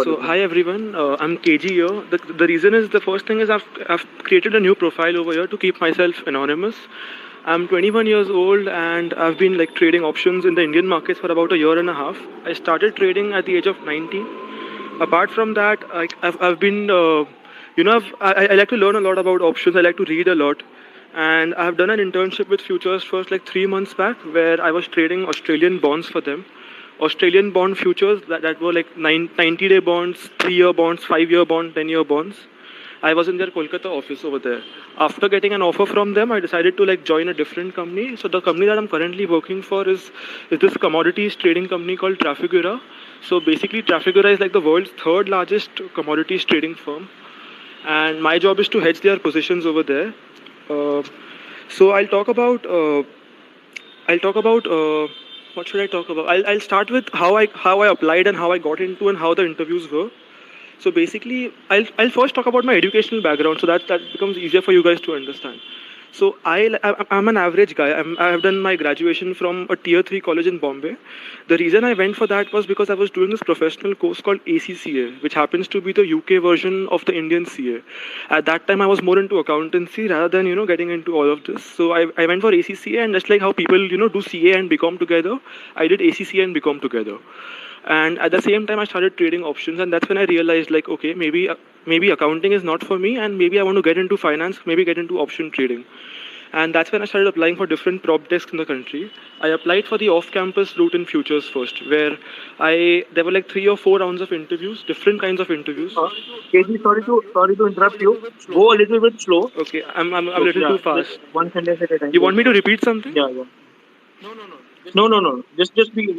So hi everyone, I'm KG here. The reason is the first thing is I've created a new profile over here to keep myself anonymous. I'm 21 years old and I've been like trading options in the Indian markets for about a year and a half. I started trading at the age of 19. Apart from that, I've been I like to learn a lot about options. I like to read a lot, and I've done an internship with Futures First like 3 months back, where I was trading Australian bonds for them. Australian bond futures that were like 90-day bonds, 3-year bonds, 5-year bond, 10-year bonds. I was in their Kolkata office over there. After getting an offer from them, I decided to like join a different company. So the company that I'm currently working for is this commodities trading company called Trafigura. So basically, Trafigura is like the world's third largest commodities trading firm, and my job is to hedge their positions over there. Uh, so I'll talk about what should I talk about? I'll start with how I applied and how I got into and how the interviews were. So basically, I'll first talk about my educational background, so that becomes easier for you guys to understand. So I'm an average guy. I have done my graduation from a tier 3 college in Bombay. The reason I went for that was because I was doing this professional course called ACCA, which happens to be the UK version of the Indian CA. At that time, I was more into accountancy rather than getting into all of this. So I went for ACCA, and just like how people do CA and BCom together, I did ACCA and BCom together. And at the same time I started trading options, and that's when I realized like, okay, maybe accounting is not for me, and maybe I want to get into finance, maybe get into option trading. And that's when I started applying for different prop desks in the country. I applied for the off-campus route in Futures First, where there were like 3 or 4 rounds of interviews, different kinds of interviews. KG, sorry to interrupt you. Go a little bit slow. Okay, I'm a little too fast. One sentence at a time. You want me to repeat something? Yeah. No. Just be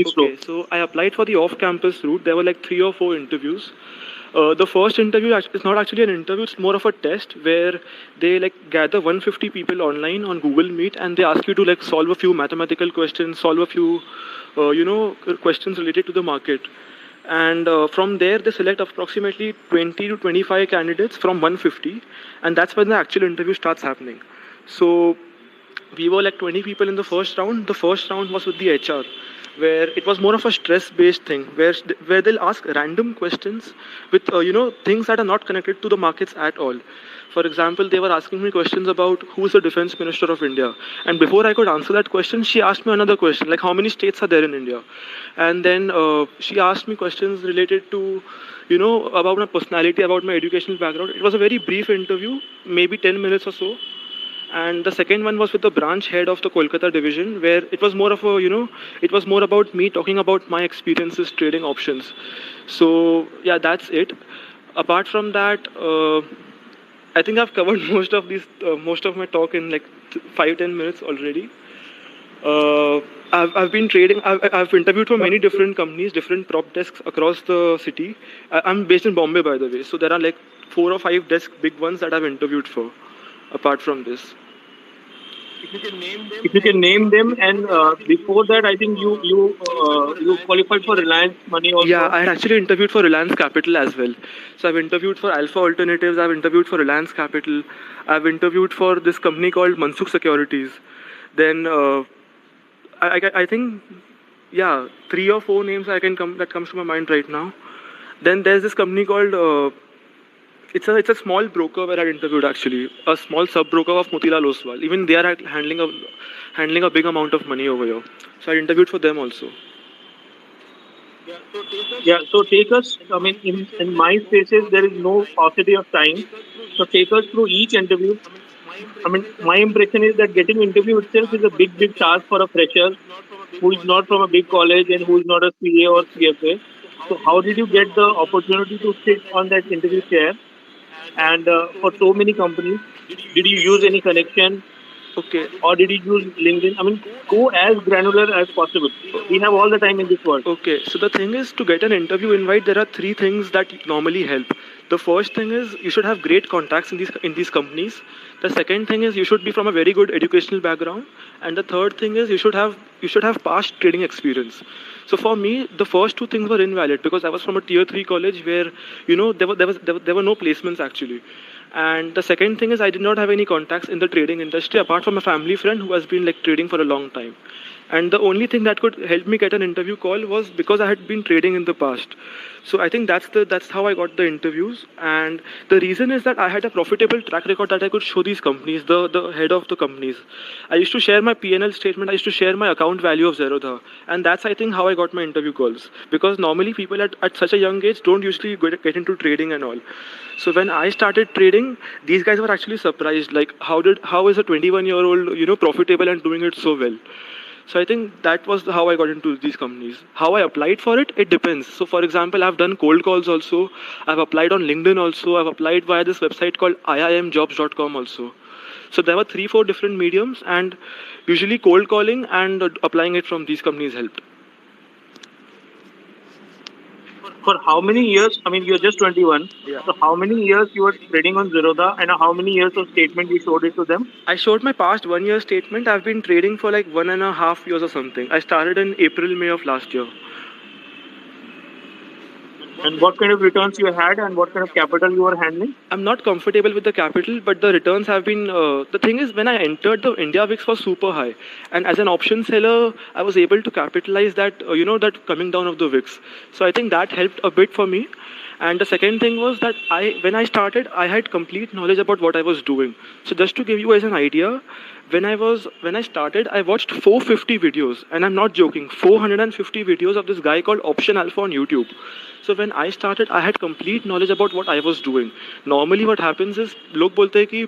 slow. Okay, so I applied for the off-campus route. There were like 3 or 4 interviews. The first interview is not actually an interview; it's more of a test where they like gather 150 people online on Google Meet, and they ask you to like solve a few mathematical questions, solve a few, questions related to the market. And from there, they select approximately 20 to 25 candidates from 150, and that's when the actual interview starts happening. So we were like 20 people in the first round. The first round was with the HR, where it was more of a stress-based thing, where they'll ask random questions with things that are not connected to the markets at all. For example, they were asking me questions about who is the defense minister of India, and before I could answer that question, she asked me another question like how many states are there in India, and then she asked me questions related to about my personality, about my educational background. It was a very brief interview, maybe 10 minutes or so. And the second one was with the branch head of the Kolkata division, where it was more of a it was more about me talking about my experiences trading options. So yeah, that's it. Apart from that, I think I've covered most of my talk in like 5-10 minutes already. I've been trading. I've interviewed for many different companies, different prop desks across the city. I'm based in Bombay, by the way, so there are like 4 or 5 desk big ones that I've interviewed for. Apart from this, If you can name them, and before that, I think you qualified for Reliance Money also. yeah, I had actually interviewed for Reliance Capital as well. So I've interviewed for Alpha Alternatives. I've interviewed for Reliance Capital. I've interviewed for this company called Mansukh Securities. Then I think, yeah, 3 or 4 names that comes to my mind right now. Then there's this company called it's a small broker where I interviewed actually, a small sub broker of Motilal Oswal. Even they are handling a big amount of money over here. So I interviewed for them also. Yeah, so take us, I mean, in my spaces, there is no paucity of time. So take us through each interview. I mean, my impression is that getting interview itself is a big task for a fresher who is not from a big college and who is not a CA or CFA. So how did you get the opportunity to sit on that interview chair? And for so many companies, did you use any connection? Okay. Or did you use LinkedIn? I mean, go as granular as possible. We have all the time in this world. Okay, so the thing is, to get an interview invite, there are 3 things that normally help. The first thing is you should have great contacts in these companies. The second thing is you should be from a very good educational background, and the third thing is you should have past trading experience. So for me, the first 2 things were invalid because I was from a tier 3 college where there were no placements actually. And the second thing is I did not have any contacts in the trading industry apart from a family friend who has been like trading for a long time. And the only thing that could help me get an interview call was because I had been trading in the past. So I think that's how I got the interviews. And the reason is that I had a profitable track record that I could show these companies, the head of the companies. I used to share my P&L statement. I used to share my account value of Zerodha. And that's, I think, how I got my interview calls. Because normally people at such a young age don't usually get into trading and all. So when I started trading, these guys were actually surprised. Like, how is a 21-year-old, profitable and doing it so well? So I think that was how I got into these companies. How I applied for it, it depends. So for example, I've done cold calls also. I've applied on LinkedIn also. I've applied via this website called iimjobs.com also. So there were 3-4 different mediums, and usually cold calling and applying it from these companies helped. For how many years? I mean, you're just 21. Yeah. So how many years you were trading on Zerodha, and how many years of statement you showed it to them? I showed my past 1 year statement. I've been trading for like 1.5 years or something. I started in April, May of last year. And what kind of returns you had, and what kind of capital you were handling? I'm not comfortable with the capital, but the returns have been. The thing is, when I entered, the India VIX was super high, and as an option seller, I was able to capitalize that. That coming down of the VIX. So I think that helped a bit for me. And the second thing was that when I started, I had complete knowledge about what I was doing. So just to give you guys an idea, when I started, I watched 450 videos, and I'm not joking, 450 videos of this guy called Option Alpha on YouTube. So when I started, I had complete knowledge about what I was doing. Normally what happens is, लोग बोलते हैं कि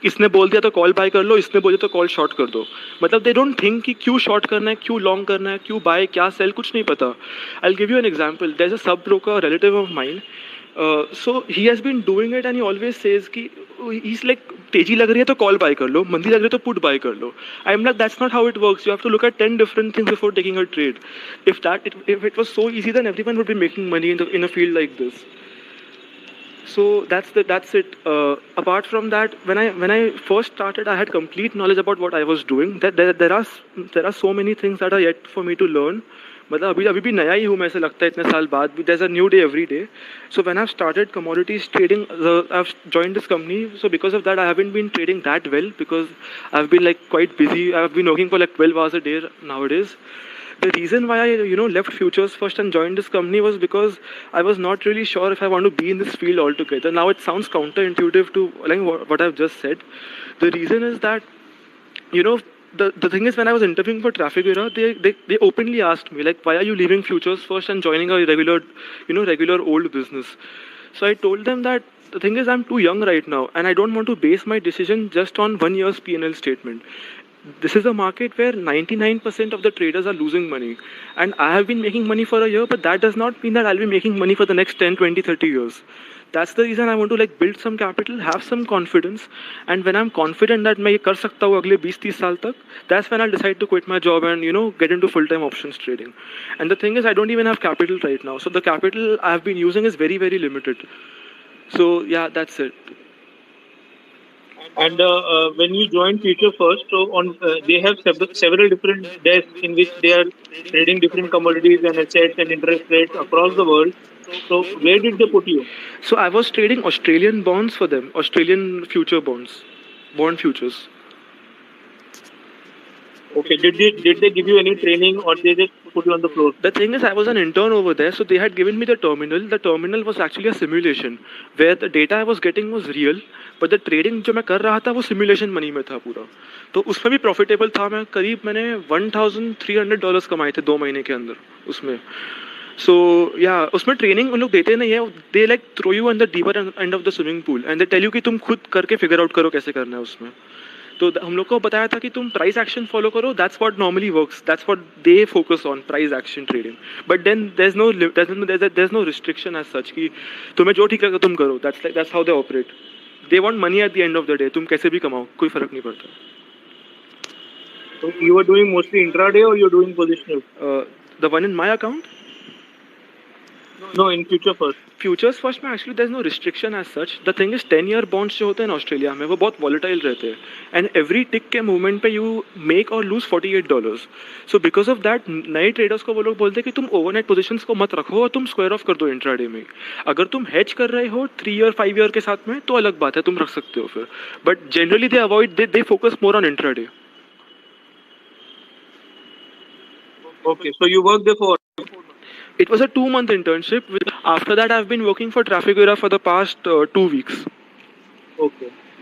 इसने बोल दिया तो call bye कर लो, इसने बोल दिया तो कॉल शॉर्ट कर दो. मतलब they don't think कि क्यों शॉर्ट करना है, क्यों लॉन्ग करना है, क्यों बाय, क्या सेल, कुछ नहीं पता. I'll give you an example. There's a sub broker, a relative of mine. So he has been doing it, and he always says कि he's like, तेजी लग रही है तो कॉल बाय कर लो, मंदी लग रही है तो पुट बाय कर लो. I'm like, that's not how it works. You have to look at 10 different things before taking a trade. If it was so easy, then everyone would be making money in a field like this. So that's it. Apart from that, when I first started, I had complete knowledge about what I was doing. That there are so many things that are yet for me to learn. मतलब अभी भी नया ही हूँ, मैं ऐसे लगता है इतने साल बाद भी. There's a new day every day. So when I've started commodities trading, I've joined this company. So because of that, I haven't been trading that well because I've been like quite busy. I've been working for like 12 hours a day nowadays. The reason why I left Futures First and joined this company was because I was not really sure if I want to be in this field altogether. Now it sounds counterintuitive to like what I've just said. The reason is that the thing is, when I was interviewing for Trafigura, they openly asked me like, why are you leaving Futures First and joining a regular old business? So I told them that the thing is, I'm too young right now, and I don't want to base my decision just on 1 year's P&L statement. This is a market where 99% of the traders are losing money, and I have been making money for a year, but that does not mean that I'll be making money for the next 10, 20, 30 years. That's the reason I want to like build some capital, have some confidence, and when I'm confident that मैं ये कर सकता हूँ अगले 20-30 साल तक, that's when I'll decide to quit my job and get into full-time options trading. And the thing is, I don't even have capital right now, so the capital I've been using is very, very limited. So yeah, that's it. And when you joined Future First, so they have several different desks in which they are trading different commodities and assets and interest rates across the world. So where did they put you? So I was trading Australian bonds for them, Australian future bonds, bond futures. Okay, did they give you any training, or they just put you on the floor? The thing is, I was an intern over there, so they had given me the terminal. The terminal was actually a simulation, where the data I was getting was real, but the trading जो मैं कर रहा था वो simulation money में था पूरा. तो उसमें भी profitable था. मैंने $1,300 कमाए थे 2 महीने के अंदर उसमें. So yeah, उसमें ट्रेनिंग उन लोग देते नहीं है. They like throw you on the deeper end of the swimming pool and they tell you कि तुम खुद करके figure out करो कैसे करना है उसमें. तो हम लोग को बताया था कि तुम प्राइस एक्शन फॉलो करो. That's what normally works. That's what they focus on, price action trading. But then there is no restriction as such कि तुम्हें जो ठीक लगे तुम करो. That's how they operate. They want money at the end of the day. तुम कैसे भी कमाओ, कोई फर्क नहीं पड़ता. So you were doing mostly intraday or you're doing positional? The one in my account? No, in Future First. Futures first में actually there is no restriction as such. The thing is 10-year bonds जो होते हैं ना Australia में, वो बहुत volatile रहते हैं. एंड एवरी टिक के मूवमेंट पे यू मेक और lose $48. So because of that नए ट्रेडर्स को वो लोग बोलते हैं कि तुम ओवरनाइट पोजीशंस को मत रखो और तुम स्क्वायर ऑफ कर दो इंट्राडे में. अगर तुम हेज कर रहे हो 3-year 5-year के साथ में तो अलग बात है, तुम रख सकते हो फिर. But generally they avoid, they focus more on intraday. Okay, so you worked there for. It was a 2-month internship. After that, I've been working for Traffic Era for the past 2 weeks. Okay.